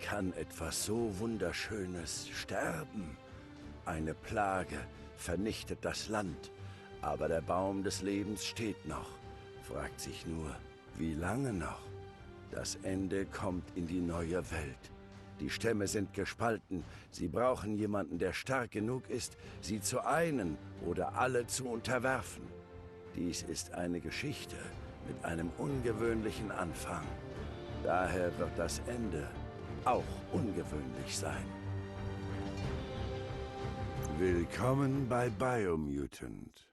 kann etwas so Wunderschönes sterben? Eine Plage vernichtet das Land, aber der Baum des Lebens steht noch. Fragt sich nur, wie lange noch? Das Ende kommt in die neue Welt. Die Stämme sind gespalten. Sie brauchen jemanden, der stark genug ist, sie zu einen oder alle zu unterwerfen. Dies ist eine Geschichte mit einem ungewöhnlichen Anfang. Daher wird das Ende auch ungewöhnlich sein. Willkommen bei Biomutant.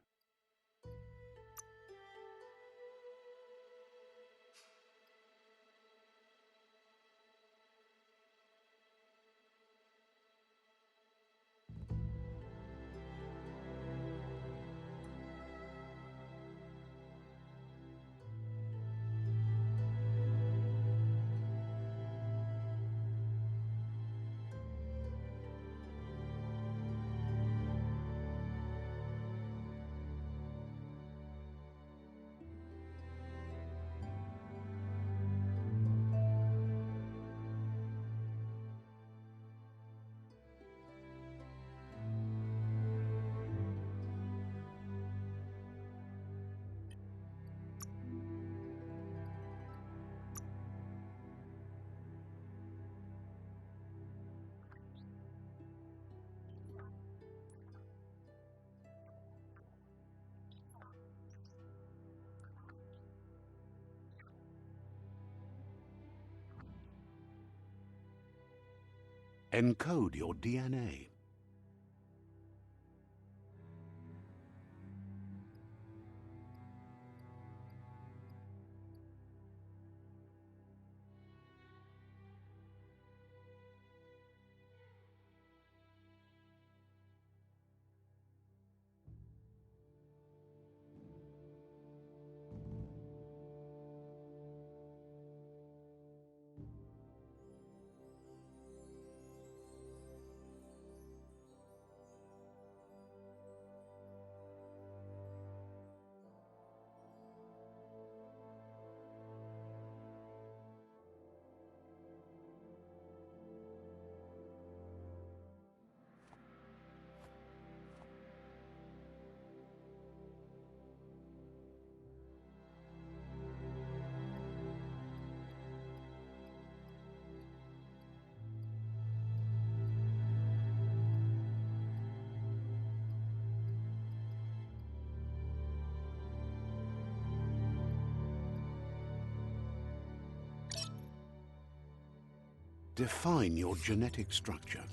Encode your DNA. Define your genetic structure.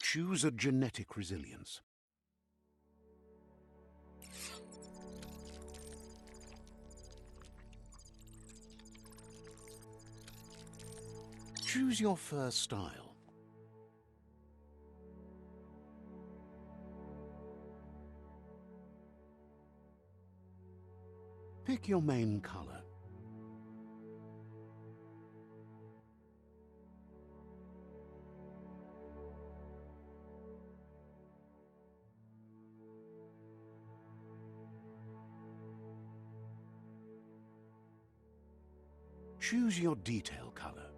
Choose a genetic resilience. Choose your first style. Pick your main color. Choose your detail color.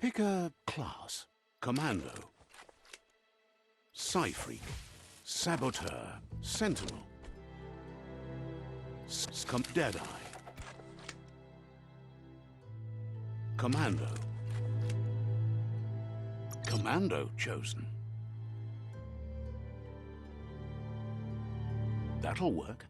Pick a class. Commando, Psy-Freak, Saboteur, Sentinel, Deadeye, Commando. Commando chosen. That'll work.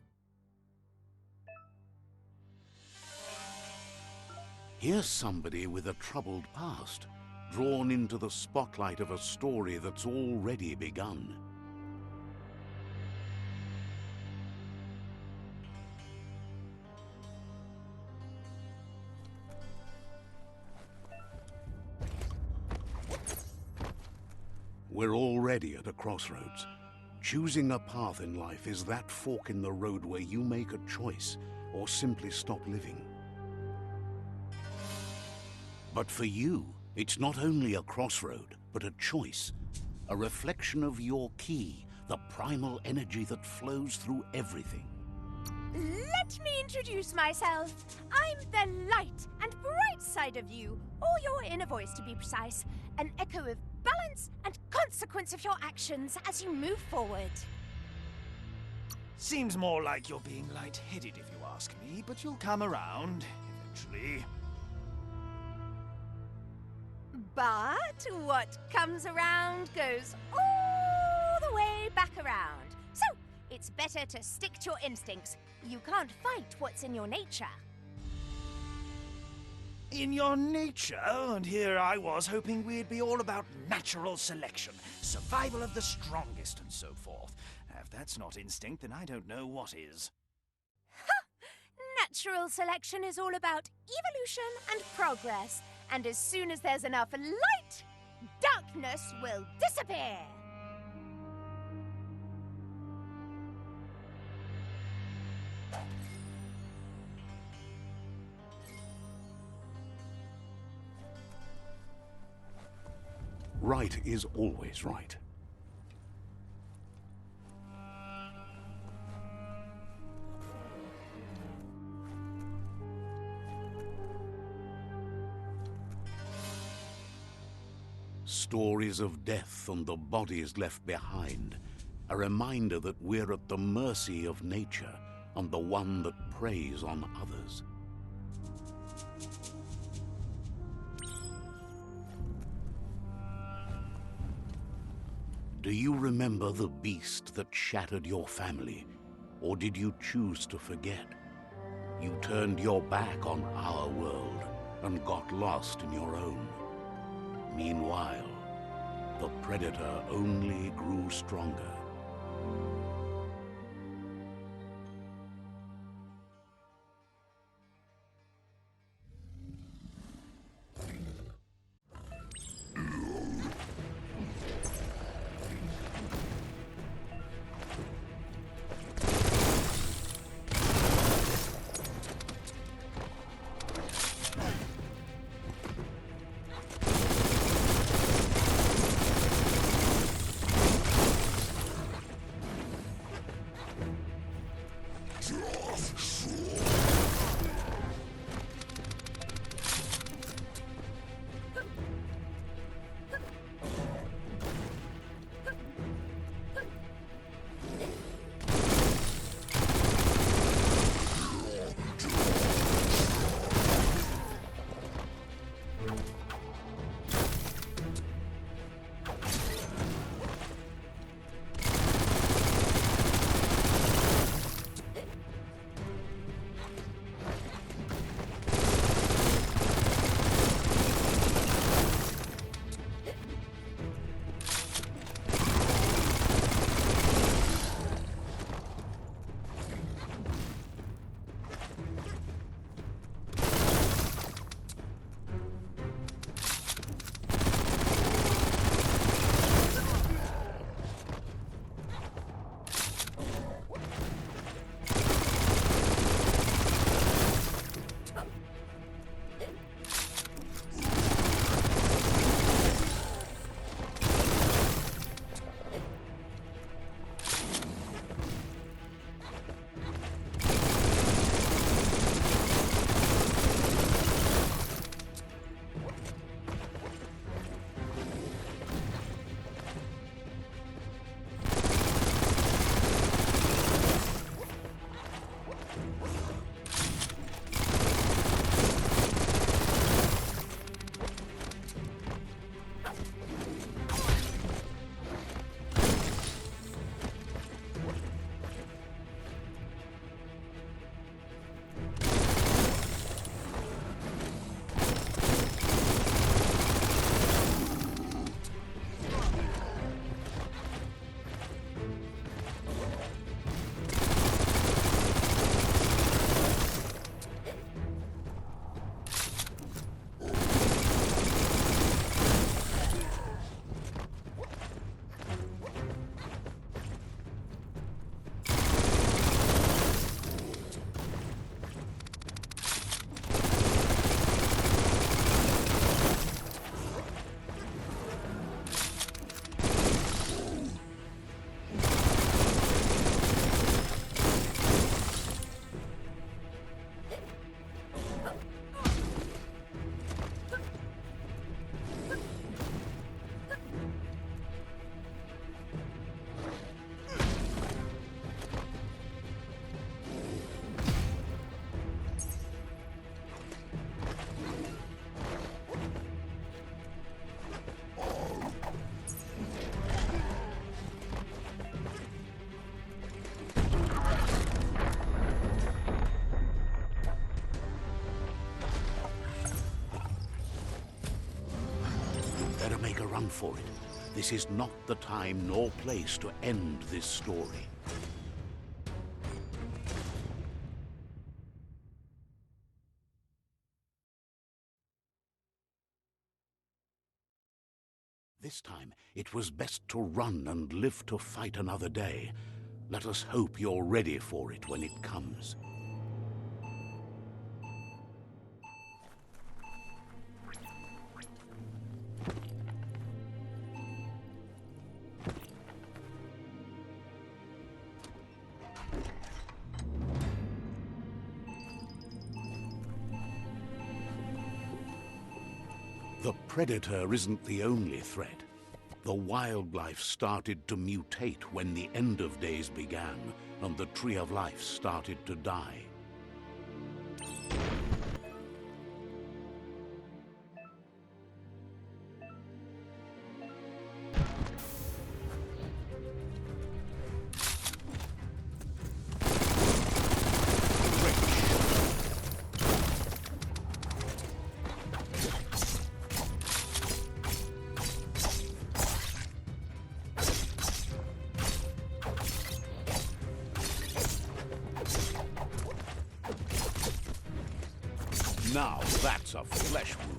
Here's somebody with a troubled past, drawn into the spotlight of a story that's already begun. We're already at a crossroads. Choosing a path in life is that fork in the road where you make a choice or simply stop living. But for you, it's not only a crossroad, but a choice. A reflection of your key, the primal energy that flows through everything. Let me introduce myself. I'm the light and bright side of you, or your inner voice to be precise. An echo of balance and consequence of your actions as you move forward. Seems more like you're being light-headed if you ask me, but you'll come around, eventually. But what comes around goes all the way back around. So, it's better to stick to your instincts. You can't fight what's in your nature. In your nature, and here I was hoping we'd be all about natural selection, survival of the strongest, and so forth. If that's not instinct, then I don't know what is. Natural selection is all about evolution and progress. And as soon as there's enough light, darkness will disappear. Right is always right. Stories of death and the bodies left behind, a reminder that we're at the mercy of nature and the one that preys on others. Do you remember the beast that shattered your family, or did you choose to forget? You turned your back on our world and got lost in your own. Meanwhile, the predator only grew stronger. for it. This is not the time nor place to end this story. This time, it was best to run and live to fight another day. Let us hope you're ready for it when it comes. The predator isn't the only threat. The wildlife started to mutate when the end of days began, and the tree of life started to die. Now that's a flesh wound.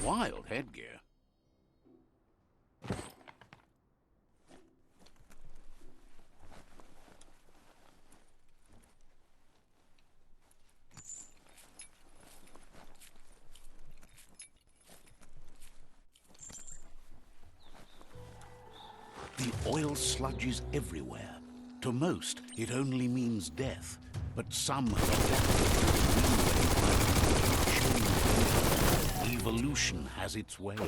Wild headgear. The oil sludge is everywhere. To most, it only means death, but some have adapted to the new way. Evolution has its ways.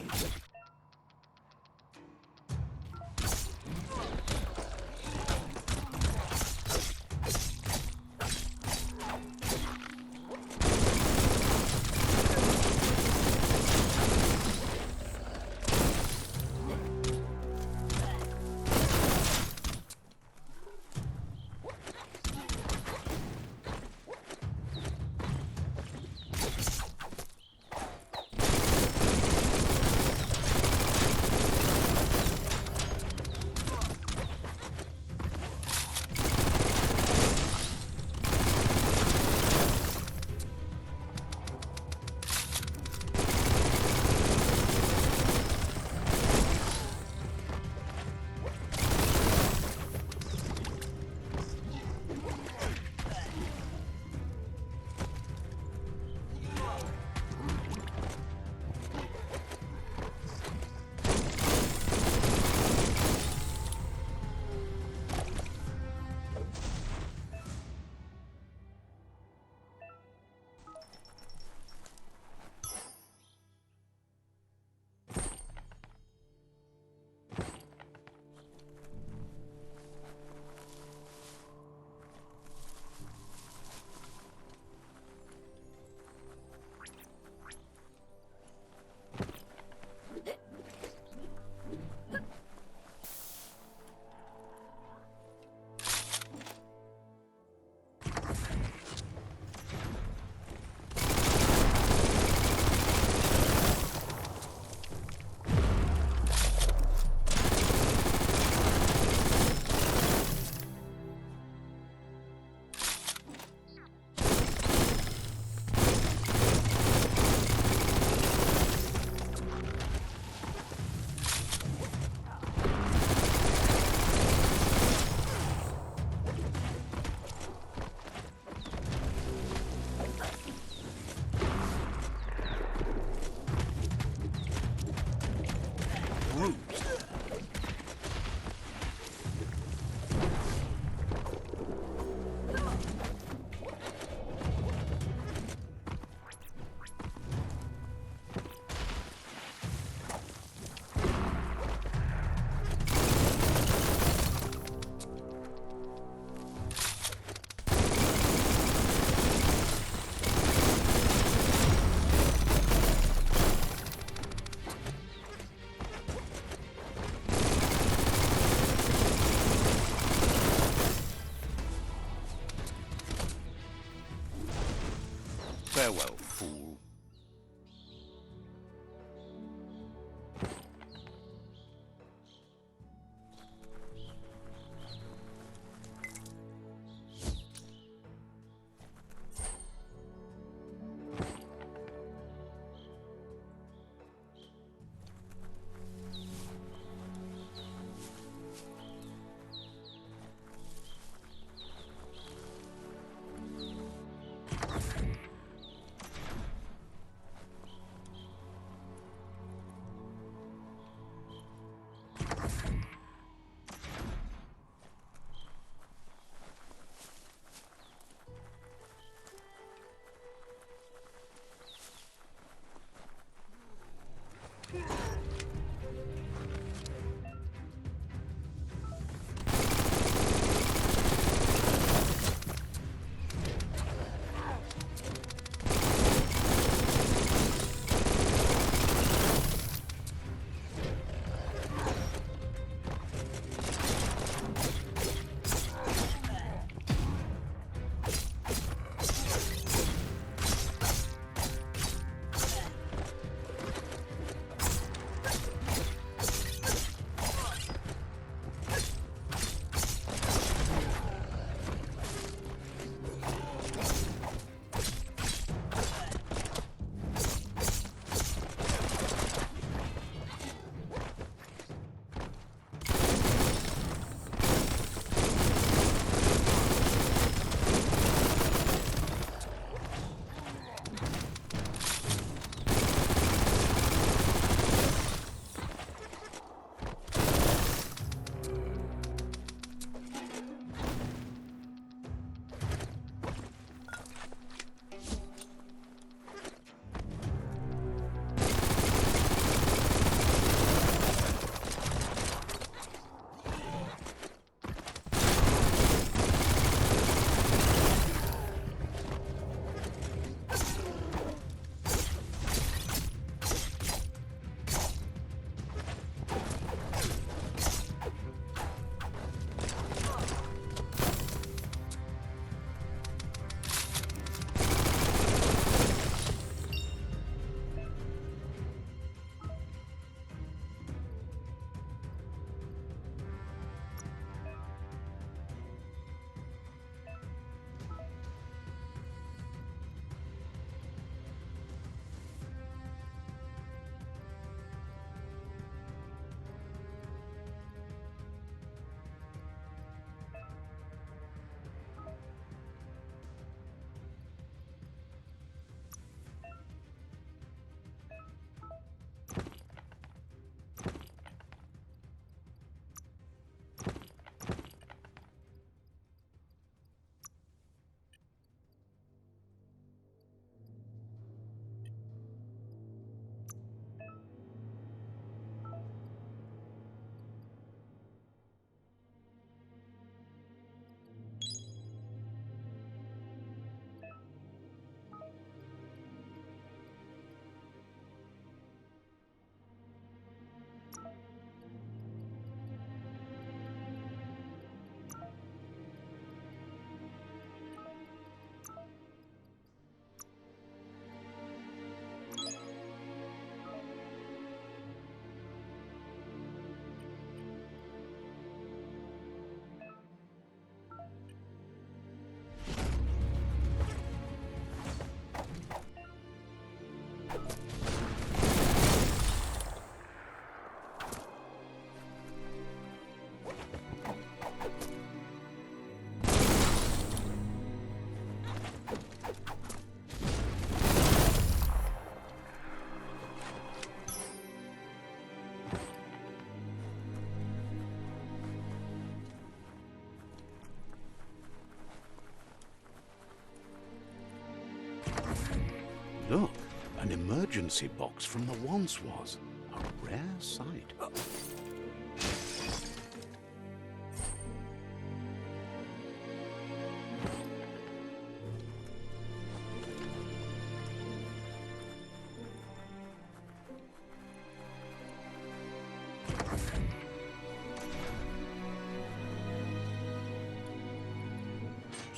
emergency box from the once was. A rare sight.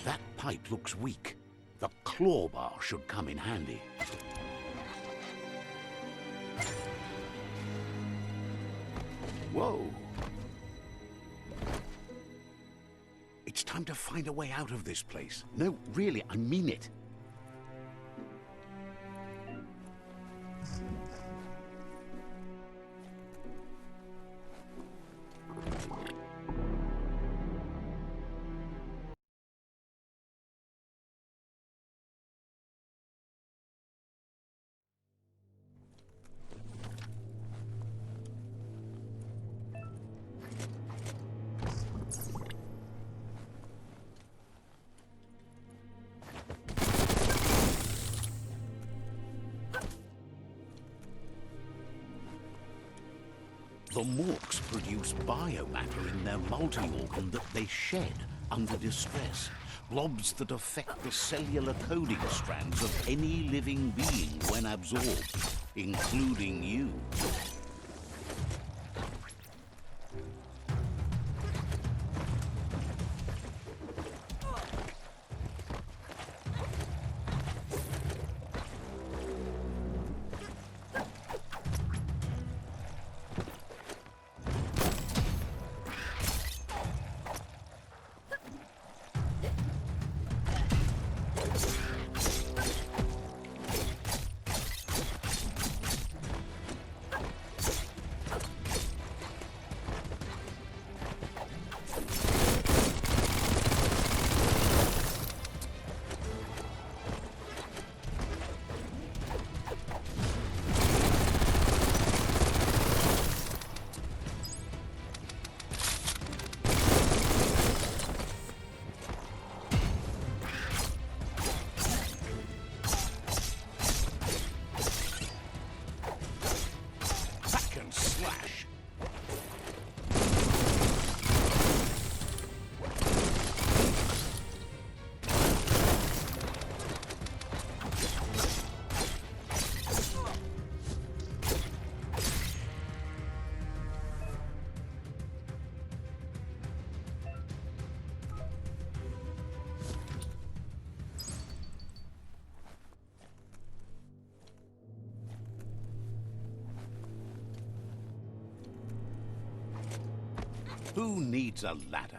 That pipe looks weak. The claw bar should come in handy. Whoa! It's time to find a way out of this place. No, really, I mean it. The morks produce biomatter in their multi-organ that they shed under distress. Blobs that affect the cellular coding strands of any living being when absorbed, including you. Who needs a ladder?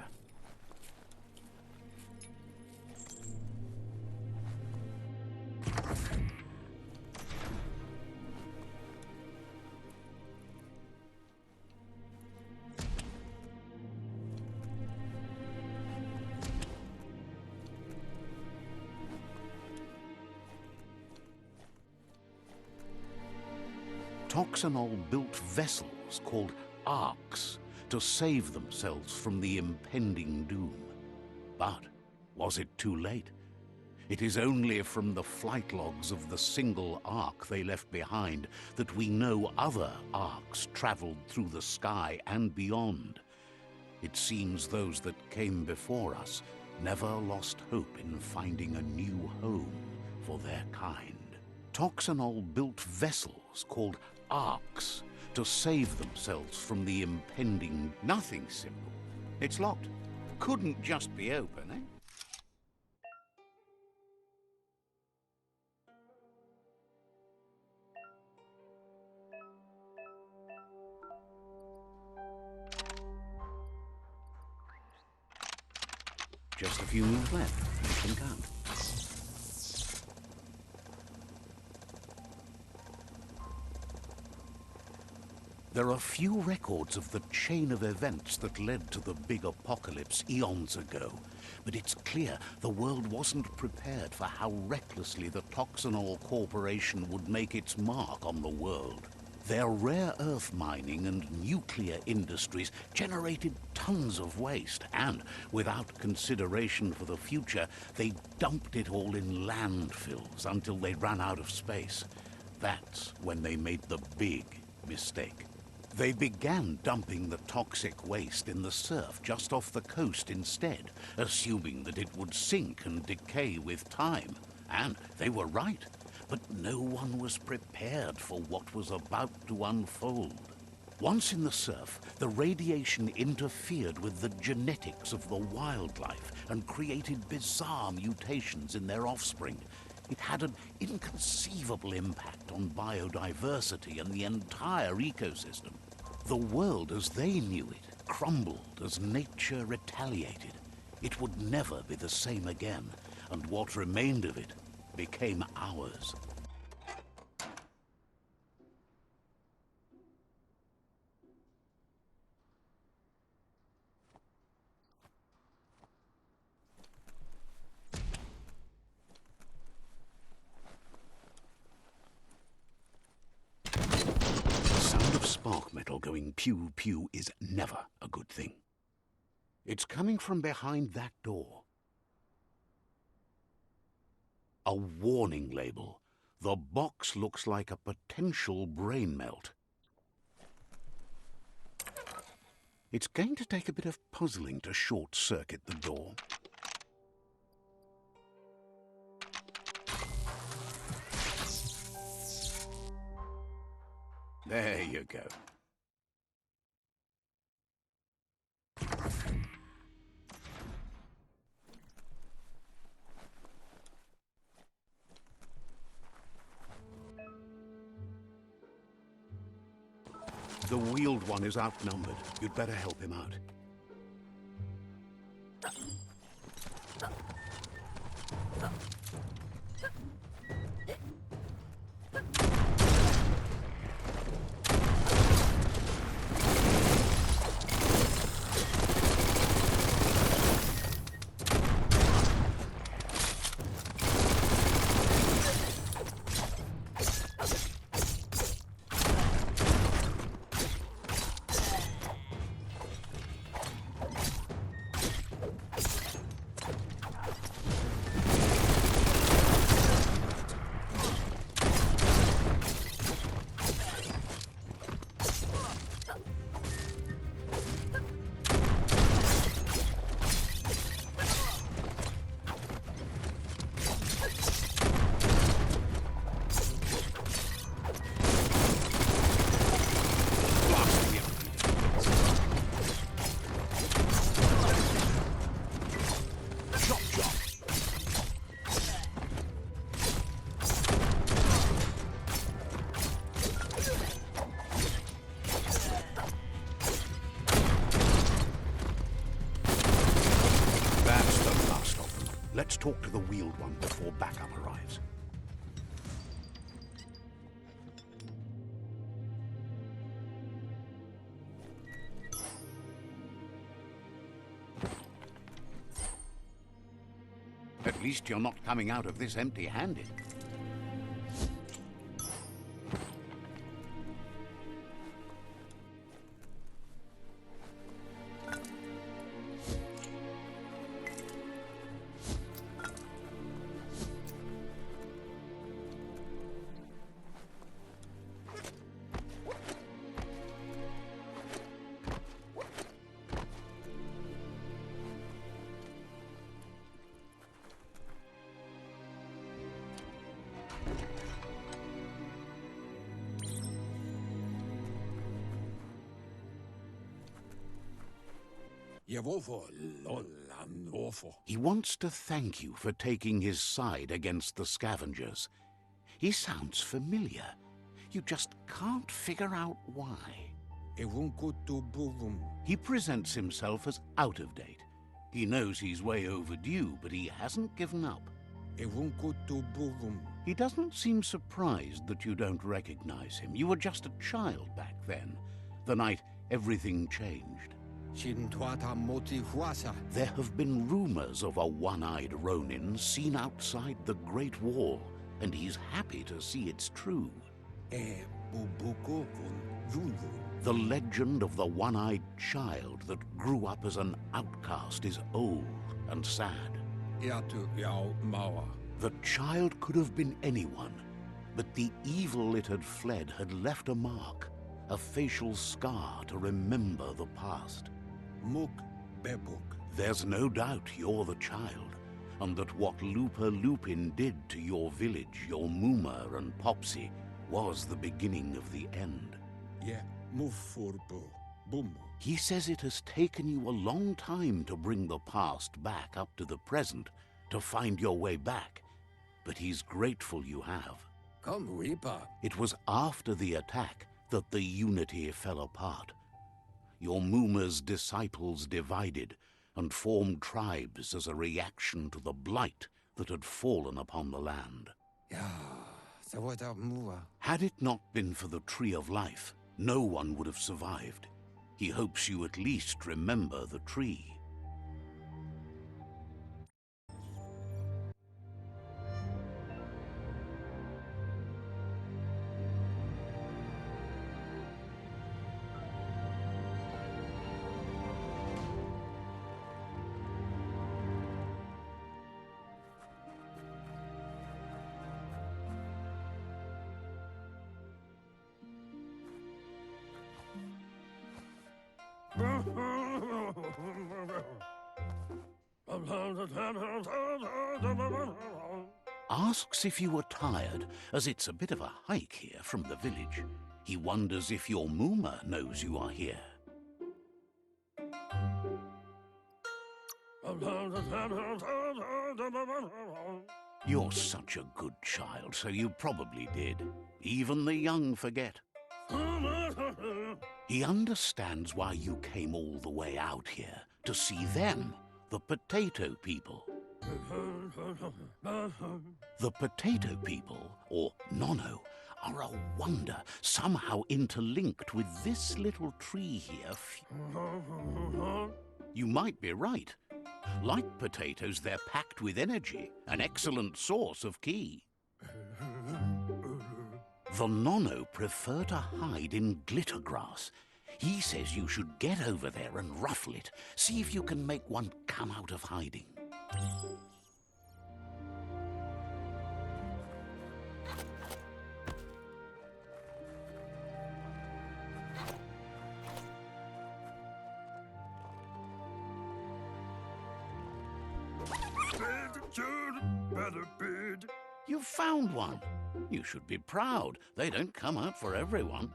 Toxanol built vessels called arks to save themselves from the impending doom. But was it too late? It is only from the flight logs of the single ark they left behind that we know other arks traveled through the sky and beyond. It seems those that came before us never lost hope in finding a new home for their kind. Toxanol built vessels called arks to save themselves from the impending... Nothing simple. It's locked. Couldn't just be open, eh? Just a few moves left. You can count. There are few records of the chain of events that led to the big apocalypse eons ago, but it's clear the world wasn't prepared for how recklessly the Toxanol Corporation would make its mark on the world. Their rare earth mining and nuclear industries generated tons of waste, and without consideration for the future, they dumped it all in landfills until they ran out of space. that's when they made the big mistake. They began dumping the toxic waste in the surf just off the coast instead, assuming that it would sink and decay with time. And they were right, but no one was prepared for what was about to unfold. Once in the surf, the radiation interfered with the genetics of the wildlife and created bizarre mutations in their offspring. It had an inconceivable impact on biodiversity and the entire ecosystem. The world as they knew it crumbled as nature retaliated. It would never be the same again, and what remained of it became ours. Spark metal going pew-pew is never a good thing. It's coming from behind that door. A warning label. The box looks like a potential brain melt. It's going to take a bit of puzzling to short-circuit the door. There you go. The wheeled one is outnumbered. You'd better help him out. Let's talk to the wheeled one before backup arrives. At least you're not coming out of this empty-handed. He wants to thank you for taking his side against the scavengers. He sounds familiar. You just can't figure out why. He presents himself as out of date. He knows he's way overdue, but he hasn't given up. He doesn't seem surprised that you don't recognize him. You were just a child back then, the night everything changed. There have been rumors of a one-eyed Ronin seen outside the Great Wall, and he's happy to see it's true. The legend of the one-eyed child that grew up as an outcast is old and sad. The child could have been anyone, But the evil it had fled had left a mark, a facial scar to remember the past. Muk Bebuk. There's no doubt you're the child, and that what Lupa Lupin did to your village, your Muma and Popsy, was the beginning of the end. Yeah, Mufurbu. Bumu. He says it has taken you a long time to bring the past back up to the present, to find your way back, but he's grateful you have. Come, Reaper. It was after the attack that the unity fell apart. Your Muma's disciples divided and formed tribes as a reaction to the blight that had fallen upon the land. Yeah, so what up, Mua? Had it not been for the Tree of Life, no one would have survived. He hopes you at least remember the tree. Asks if you were tired, as it's a bit of a hike here from the village. He wonders if your Muma knows you are here. You're such a good child, so you probably did. Even the young forget. He understands why you came all the way out here, to see them, the potato people. The potato people, or Nono, are a wonder, somehow interlinked with this little tree here. You might be right. Like potatoes, they're packed with energy, an excellent source of ki. The Nono prefer to hide in glitter grass. He says you should get over there and ruffle it. See if you can make one come out of hiding. You've found one. You should be proud. They don't come out for everyone.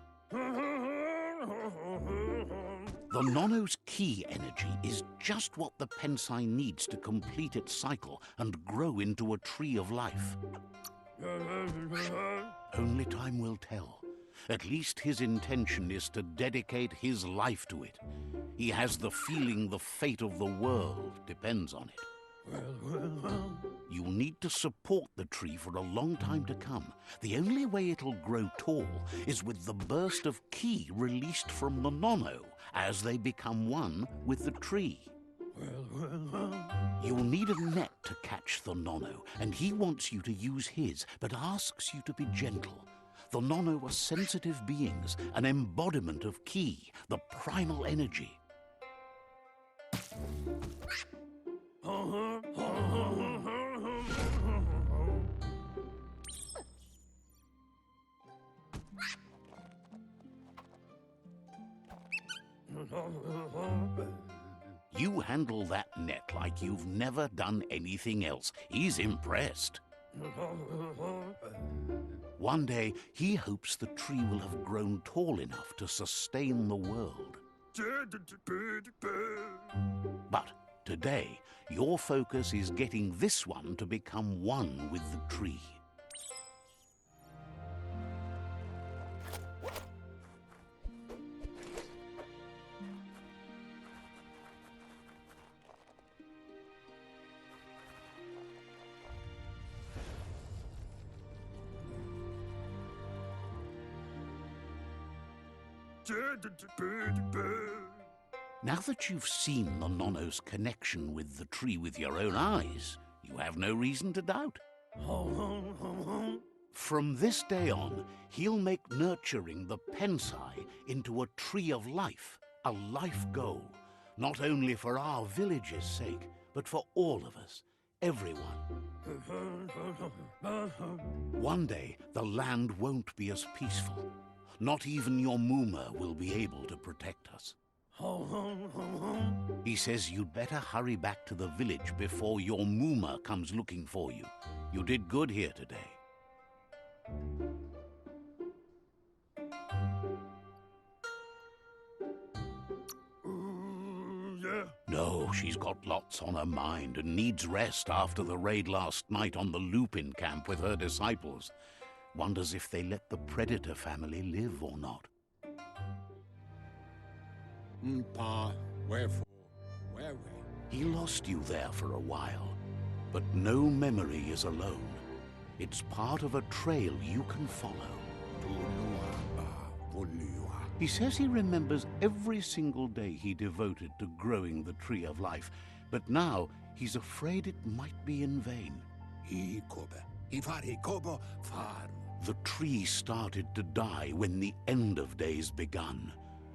The Nono's ki energy is just what the Pensai needs to complete its cycle and grow into a tree of life. Only time will tell. At least his intention is to dedicate his life to it. He has the feeling the fate of the world depends on it. You'll need to support the tree for a long time to come. The only way it'll grow tall is with the burst of ki released from the Nono as they become one with the tree. You'll need a net to catch the Nono, and he wants you to use his, but asks you to be gentle. The Nono are sensitive beings, an embodiment of ki, the primal energy. You handle that net like you've never done anything else. He's impressed. One day, he hopes the tree will have grown tall enough to sustain the world. But today, your focus is getting this one to become one with the tree. Now that you've seen the Nono's connection with the tree with your own eyes, you have no reason to doubt. From this day on, he'll make nurturing the Pensai into a tree of life, a life goal, not only for our village's sake, but for all of us, everyone. One day, the land won't be as peaceful. Not even your Mooma will be able to protect us. He says you'd better hurry back to the village before your Mooma comes looking for you. You did good here today. No, she's got lots on her mind and needs rest after the raid last night on the Lupin camp with her disciples. Wonders if they let the Predator family live or not. Pa, wherefore? Where? He lost you there for a while, but no memory is alone. It's part of a trail you can follow. He says he remembers every single day he devoted to growing the Tree of Life, but now he's afraid it might be in vain. The tree started to die when the end of days begun,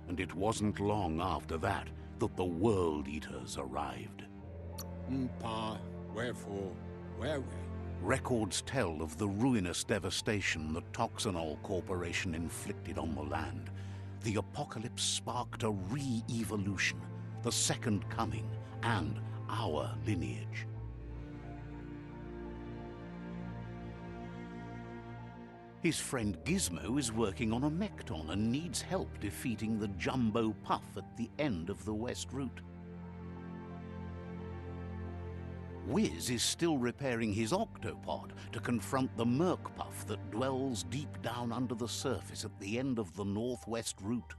and it wasn't long after that that the World Eaters arrived. Pa, wherefore? Where? Records tell of the ruinous devastation the Toxanol Corporation inflicted on the land. The apocalypse sparked a re-evolution, the Second Coming, and our lineage. His friend Gizmo is working on a Mekton and needs help defeating the Jumbo Puff at the end of the West Route. Wiz is still repairing his octopod to confront the Merc Puff that dwells deep down under the surface at the end of the Northwest Route.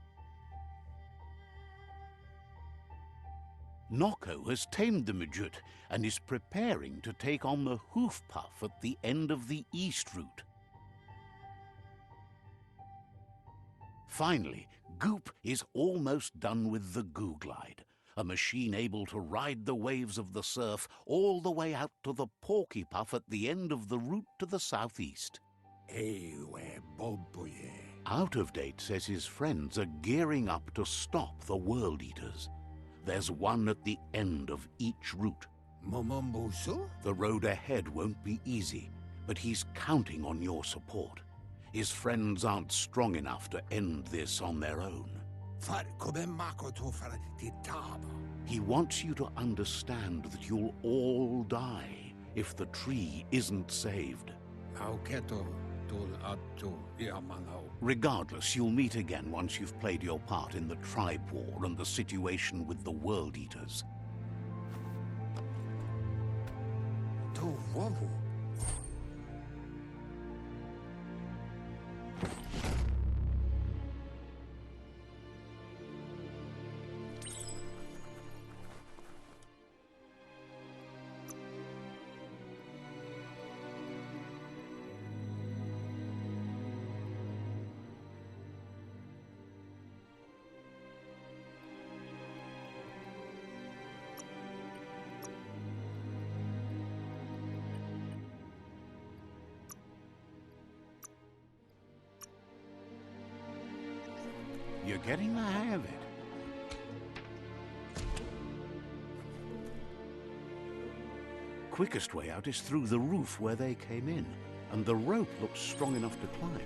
Nocco has tamed the Midget and is preparing to take on the Hoof Puff at the end of the East Route. Finally, Goop is almost done with the Goo Glide, a machine able to ride the waves of the surf all the way out to the Porky Puff at the end of the route to the southeast. Out of Date says his friends are gearing up to stop the World Eaters. There's one at the end of each route. The road ahead won't be easy, but he's counting on your support. His friends aren't strong enough to end this on their own. He wants you to understand that you'll all die if the tree isn't saved. Regardless, you'll meet again once you've played your part in the tribe war and the situation with the World Eaters. You're getting the hang of it. Quickest way out is through the roof where they came in, and the rope looks strong enough to climb.